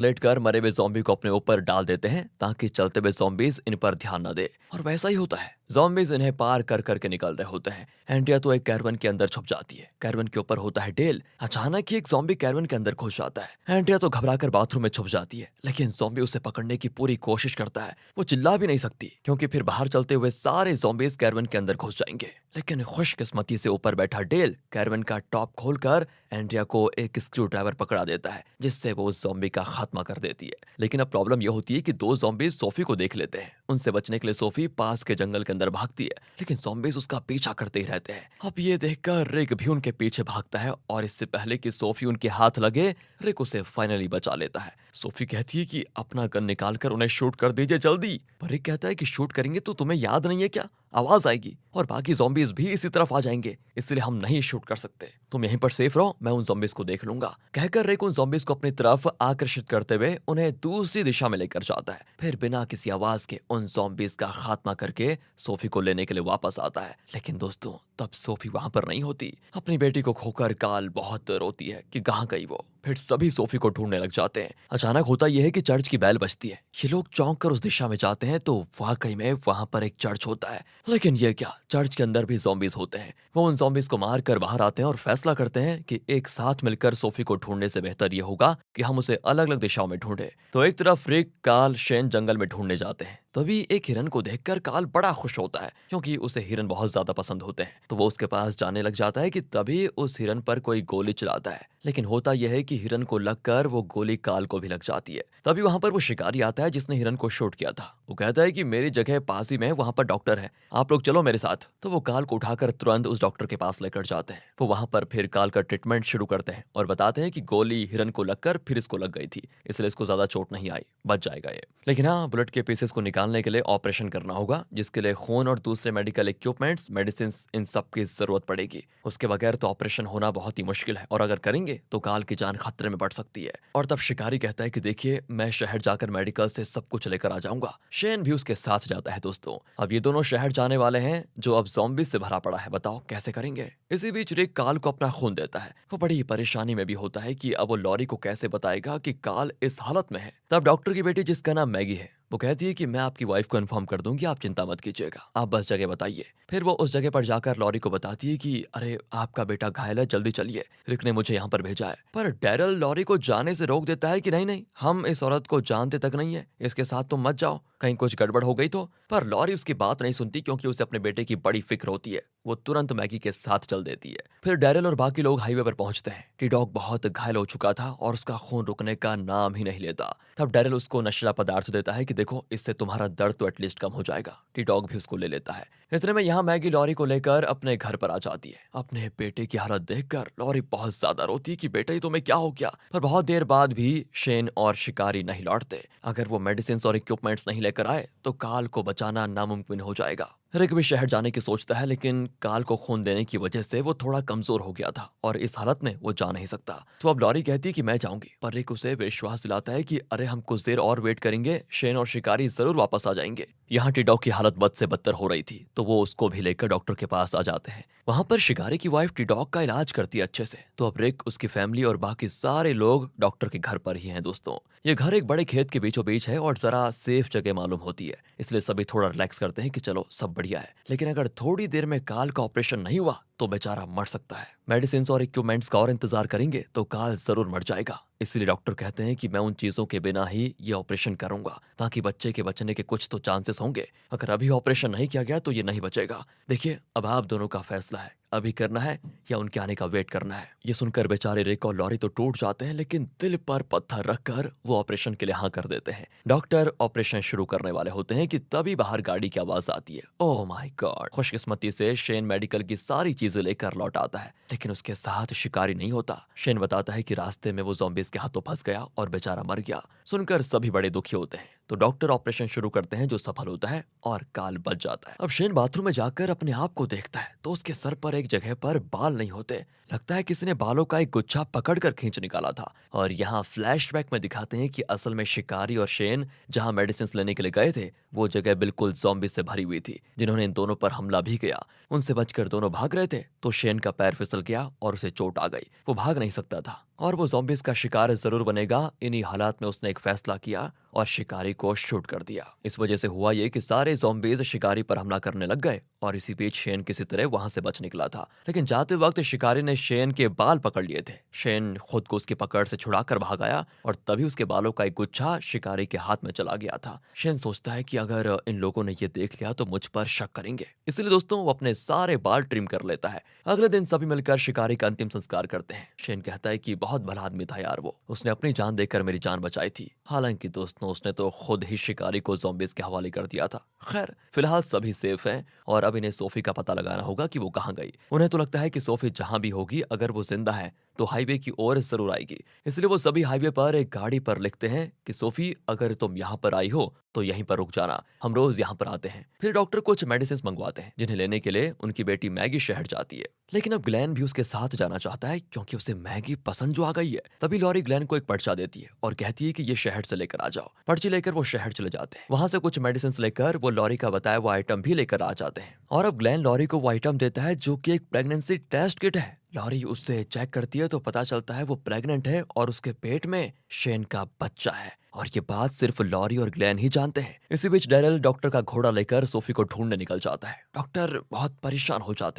लेटकर मरे हुए ज़ॉम्बी को अपने ऊपर डाल देते हैं ताकि चलते हुए ज़ॉम्बीज़ इन पर ध्यान न दे। और वैसा ही होता है। ज़ॉम्बीज़ इन्हें पार कर करके निकल रहे होते हैं। एंड्रिया तो एक कैरवन के अंदर छुप जाती है। कैरवन के ऊपर होता है डेल। अचानक ही एक ज़ॉम्बी कैरवन के अंदर घुस जाता है। एंड्रिया तो घबराकर बाथरूम में छुप जाती है, लेकिन ज़ॉम्बी उसे पकड़ने की पूरी कोशिश करता है। वो चिल्ला भी नहीं सकती क्योंकि फिर बाहर चलते हुए सारे ज़ॉम्बीज़ कैरवन के अंदर घुस जाएंगे। लेकिन खुशकिस्मती से ऊपर बैठा डेल कैरवन का टॉप खोलकर एंड्रिया को एक स्क्रू ड्राइवर पकड़ा देता है, जिससे वो उस ज़ॉम्बी का खात्मा कर देती है। लेकिन अब प्रॉब्लम यह होती है कि दो ज़ॉम्बीज़ सोफी को देख लेते हैं। उनसे बचने के लिए सोफी पास के जंगल के अंदर भागती है, लेकिन ज़ॉम्बीज़ उसका पीछा करते ही रहते हैं। अब ये देखकर रिक भी उनके पीछे भागता है और इससे पहले कि सोफी उनके हाथ लगे, रिक उसे फाइनली बचा लेता है। सोफी कहती है कि अपना गन निकालकर उन्हें शूट कर दीजिए जल्दी। पर रिक कहता है कि शूट करेंगे तो तुम्हें याद नहीं है क्या? आवाज आएगी और बाकी ज़ॉम्बीज़ भी इसी तरफ आ जाएंगे, इसलिए हम नहीं शूट कर सकते। तुम यहीं पर सेफ रहो, मैं उन ज़ॉम्बीज़ को देख लूंगा। कहकर रिक उन ज़ॉम्बीज़ को अपनी तरफ आकर्षित करते हुए उन्हें दूसरी दिशा में लेकर जाता है। फिर बिना किसी आवाज के उन ज़ॉम्बीज़ का खात्मा करके सोफी को लेने के लिए वापस आता है। लेकिन दोस्तों, तब सोफी वहां पर नहीं होती। अपनी बेटी को खोकर काल बहुत रोती है कि कहाँ गई वो। फिर सभी सोफी को ढूंढने लग जाते हैं। अचानक होता यह है कि चर्च की बेल बजती है। ये लोग चौंक कर उस दिशा में जाते हैं तो वाकई में वहां पर एक चर्च होता है। लेकिन ये क्या, चर्च के अंदर भी ज़ॉम्बीज़ होते हैं। वो उन ज़ॉम्बीज़ को मार कर बाहर आते हैं और फैसला करते हैं कि एक साथ मिलकर सोफी को ढूंढने से बेहतर ये होगा कि हम उसे अलग अलग दिशाओं में ढूंढें। तो एक तरफ रिक, काल, शेन जंगल में ढूंढने जाते हैं। तभी एक हिरन को देखकर काल बड़ा खुश होता है क्योंकि उसे हिरन बहुत ज्यादा पसंद होते हैं। तो वो उसके पास जाने लग जाता है कि तभी उस हिरन पर कोई गोली चलाता है। लेकिन होता यह है कि हिरन को लगकर वो गोली काल को भी लग जाती है। तभी वहां पर वो शिकारी आता है जिसने हिरन को शूट किया था। वो कहता है कि मेरी जगह पास ही में वहां पर डॉक्टर है, आप लोग चलो मेरे साथ। तो वो काल को उठाकर तुरंत उस डॉक्टर के पास लेकर जाते हैं। वो वहां पर फिर काल का ट्रीटमेंट शुरू करते हैं और बताते हैं कि गोली हिरन को लगकर फिर इसको लग गई थी, इसलिए इसको ज्यादा चोट नहीं आई, बच जाएगा ये। लेकिन हाँ, बुलेट के पीसेस को निकालने के लिए ऑपरेशन करना होगा, जिसके लिए खून और दूसरे मेडिकल इक्विपमेंट्स, मेडिसिन, इन सब की जरूरत पड़ेगी। उसके बगैर तो ऑपरेशन होना बहुत ही मुश्किल है और अगर करेंगे तो काल की जान खतरे में पड़ सकती है। और तब शिकारी कहता है कि देखिए, मैं शहर जाकर मेडिकल से सब कुछ लेकर आ जाऊंगा। शेन भी उसके साथ जाता है। दोस्तों, अब ये दोनों शहर जाने वाले हैं जो अब ज़ॉम्बीज़ से भरा पड़ा है। बताओ कैसे करेंगे? इसी बीच रिक काल को अपना खून देता है। वो बड़ी परेशानी में भी होता है कि अब वो लॉरी को कैसे बताएगा कि काल इस हालत में है। तब डॉक्टर की बेटी, जिसका नाम मैगी है, वो कहती है कि मैं आपकी वाइफ को इन्फॉर्म कर दूंगी, आप चिंता मत कीजिएगा, आप बस जगह बताइए। फिर वो उस जगह पर जाकर लॉरी को बताती है कि अरे, आपका बेटा घायल है, जल्दी चलिए, रिक ने मुझे यहाँ पर भेजा है। पर डैरल लॉरी को जाने से रोक देता है कि नहीं नहीं, हम इस औरत को जानते तक नहीं है, इसके साथ तुम मत जाओ, कहीं कुछ गड़बड़ हो गई तो। पर लॉरी उसकी बात नहीं सुनती क्योंकि उसे अपने बेटे की बड़ी फिक्र होती है। वो तुरंत मैगी के साथ चल देती है। फिर डैरल और बाकी लोग हाईवे पर पहुंचते हैं। टी डॉग बहुत घायल हो चुका था और उसका खून रुकने का नाम ही नहीं लेता। तब डैरल उसको नशीला पदार्थ देता है कि देखो, इससे तुम्हारा दर्द तो एटलीस्ट कम हो जाएगा। टी डॉग भी उसको ले लेता है। इतने में यहाँ मैगी लॉरी को लेकर अपने घर पर आ जाती है। अपने बेटे की हालत देखकर लॉरी बहुत ज्यादा रोती है कि बेटा, ये तुम्हें क्या हो गया? पर बहुत देर बाद भी शेन और शिकारी नहीं लौटते। अगर वो मेडिसिन और इक्विपमेंट्स नहीं लेकर आए तो काल को बचाना नामुमकिन हो जाएगा। रिक भी शहर जाने की सोचता है, लेकिन काल को खून देने की वजह से वो थोड़ा कमजोर हो गया था और इस हालत में वो जा नहीं सकता। तो अब लॉरी कहती है कि मैं जाऊंगी, पर रिक उसे विश्वास दिलाता है कि अरे, हम कुछ देर और वेट करेंगे, शेन और शिकारी जरूर वापस आ जाएंगे। यहाँ टीडॉग की हालत बद से बदतर हो रही थी, तो वो उसको भी लेकर डॉक्टर के पास आ जाते हैं। वहां पर शिकारी की वाइफ टीडॉग का इलाज करती है अच्छे से। तो अब रिक, उसकी फैमिली और बाकी सारे लोग डॉक्टर के घर पर ही हैं। दोस्तों, ये घर एक बड़े खेत के बीचों बीच है और जरा सेफ जगह मालूम होती है, इसलिए सभी थोड़ा रिलैक्स करते हैं कि चलो सब बढ़िया है। लेकिन अगर थोड़ी देर में काल का ऑपरेशन नहीं हुआ तो बेचारा मर सकता है। मेडिसिन और इक्विपमेंट्स का और इंतजार करेंगे तो काल जरूर मर जाएगा। इसलिए डॉक्टर कहते हैं कि मैं उन चीजों के बिना ही ये ऑपरेशन करूंगा ताकि बच्चे के बचने के कुछ तो चांसेस होंगे। अगर अभी ऑपरेशन नहीं किया गया तो ये नहीं बचेगा। देखिए, अब आप दोनों का फैसला है, अभी करना है या उनके आने का वेट करना है। ये सुनकर बेचारे रिक और लॉरी तो टूट जाते हैं, लेकिन दिल पर पत्थर रखकर वो ऑपरेशन के लिए हाँ कर देते हैं। डॉक्टर ऑपरेशन शुरू करने वाले होते हैं कि तभी बाहर गाड़ी की आवाज आती है। Oh my God! खुशकिस्मती से शेन मेडिकल की सारी चीजें लेकर लौट आता है, लेकिन उसके साथ शिकारी नहीं होता। शेन बताता है कि रास्ते में वो ज़ॉम्बीज़ के हाथों फंस गया और बेचारा मर गया। सुनकर सभी बड़े दुखी होते हैं। तो डॉक्टर ऑपरेशन शुरू करते हैं जो सफल होता है और काल बच जाता है। अब शेन बाथरूम में जाकर अपने आप को देखता है तो उसके सर पर एक जगह पर बाल नहीं होते। लगता है किसी ने बालों का एक गुच्छा पकड़कर खींच निकाला था। और यहाँ फ्लैशबैक में दिखाते हैं कि असल में शिकारी और शेन जहाँ मेडिसिन लेने के लिए गए थे, वो जगह बिल्कुल ज़ॉम्बी से भरी हुई थी, जिन्होंने इन दोनों पर हमला भी किया। उनसे बचकर दोनों भाग रहे थे तो शेन का पैर फिसल गया और उसे चोट आ गई। वो भाग नहीं सकता था और वो ज़ॉम्बीज़ का शिकार ज़रूर बनेगा। इन्हीं हालात में उसने एक फैसला किया और शिकारी को शूट कर दिया। इस वजह से हुआ ये कि सारे ज़ॉम्बीज़ शिकारी पर हमला करने लग गए और इसी बीच शेन किसी तरह वहां से बच निकला था। लेकिन जाते वक्त शिकारी ने शेन के बाल पकड़ लिए थे। शेन खुद को उसकी पकड़ से छुड़ाकर भाग आया और तभी उसके बालों का एक गुच्छा शिकारी के हाथ में चला गया था। शेन सोचता है कि अगर इन लोगों ने ये देख लिया तो मुझ पर शक करेंगे, इसलिए दोस्तों वो अपने सारे बाल ट्रिम कर लेता है। अगले दिन सभी मिलकर शिकारी का अंतिम संस्कार करते हैं। शेन कहता है कि बहुत भला आदमी था यार वो, उसने अपनी जान देकर मेरी जान बचाई थी। हालांकि दोस्तों उसने तो खुद ही शिकारी को ज़ॉम्बीज़ के हवाले कर दिया था। खैर फिलहाल सभी सेफ हैं और अब इन्हें सोफी का पता लगाना होगा कि वो कहाँ गई। उन्हें तो लगता है कि सोफी जहां भी होगी, अगर वो जिंदा है तो हाईवे की ओर जरूर आएगी। इसलिए वो सभी हाईवे पर एक गाड़ी पर लिखते हैं कि सोफी अगर तुम यहाँ पर आई हो तो यहीं पर रुक जाना, हम रोज यहाँ पर आते हैं। फिर डॉक्टर कुछ मेडिसिन मंगवाते हैं जिन्हें लेने के लिए उनकी बेटी मैगी शहर जाती है। लेकिन अब ग्लेन भी उसके साथ जाना चाहता है क्योंकि उसे मैगी पसंद जो आ गई है। तभी लॉरी ग्लेन को एक पर्चा देती है और कहती है कि ये शहर से लेकर आ जाओ। पर्ची लेकर वो शहर चले जाते हैं। वहां से कुछ मेडिसिन लेकर वो लॉरी का बताया वो आइटम भी लेकर आ जाते हैं और अब ग्लेन लॉरी को वो आइटम देता है जो कि एक प्रेगनेंसी टेस्ट किट है। लॉरी उससे चेक करती है तो पता चलता है वो प्रेग्नेंट है और उसके पेट में शेन का बच्चा है और ये बात सिर्फ लॉरी और ग्लेन ही जानते हैं। इसी बीच डैरेल डॉक्टर का घोड़ा लेकर सोफी को ढूंढने निकल जाता है। डॉक्टर बहुत परेशान हो जाते हैं।